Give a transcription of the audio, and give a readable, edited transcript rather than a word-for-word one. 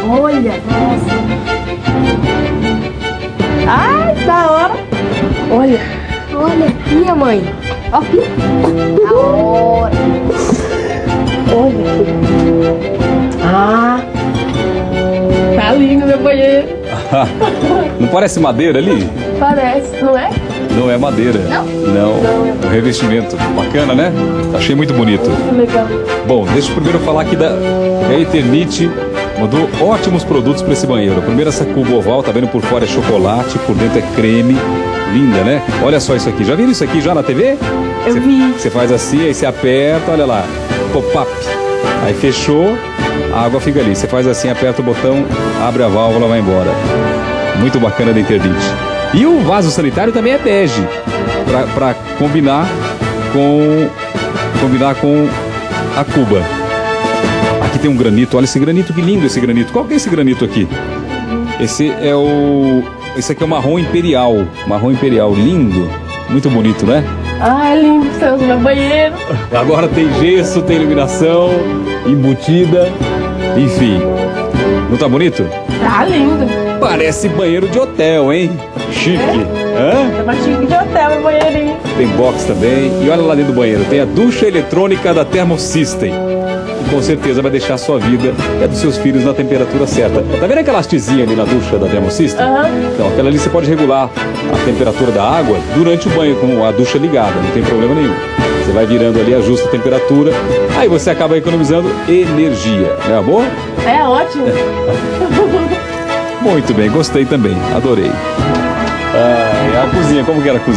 Olha, nossa. Ai, da hora. Olha. Olha, minha mãe. Ó, aqui. Da hora. Olha aqui. Ah. Tá lindo meu banheiro. Não parece madeira ali? Parece, não é? Não é madeira. Não? Não. É um revestimento. Bacana, né? Achei muito bonito. Que legal. Bom, deixa eu primeiro falar aqui da Eternit. Mandou ótimos produtos para esse banheiro. Primeiro essa cuba oval, tá vendo? Por fora é chocolate, por dentro é creme. Linda, né? Olha só isso aqui. Já viram isso aqui já na TV? Eu vi. Você faz assim, aí você aperta, olha lá. Pop-up. Aí fechou, a água fica ali. Você faz assim, aperta o botão, abre a válvula, vai embora. Muito bacana da Eternit. E o vaso sanitário também é bege, para combinar com a cuba. Aqui tem um granito, olha esse granito, que lindo esse granito. Qual que é esse granito aqui? Esse aqui é o marrom imperial. Marrom imperial, lindo. Muito bonito, né? Ah, é lindo, Celso, meu banheiro. Agora tem gesso, tem iluminação, embutida, enfim. Não tá bonito? Tá lindo. Parece banheiro de hotel, hein? Chique. Hã? É mais chique de hotel, meu banheirinho. Tem box também. E olha lá dentro do banheiro, tem a ducha eletrônica da Thermosystem. Que com certeza vai deixar a sua vida e a dos seus filhos na temperatura certa. Tá vendo aquela hastezinha ali na ducha da Thermosystem? Então, aquela ali você pode regular a temperatura da água durante o banho com a ducha ligada, não tem problema nenhum. Você vai virando ali, ajusta a temperatura, aí você acaba economizando energia, né, amor? É ótimo. Muito bem, gostei também, adorei. A cozinha, como que era a cozinha?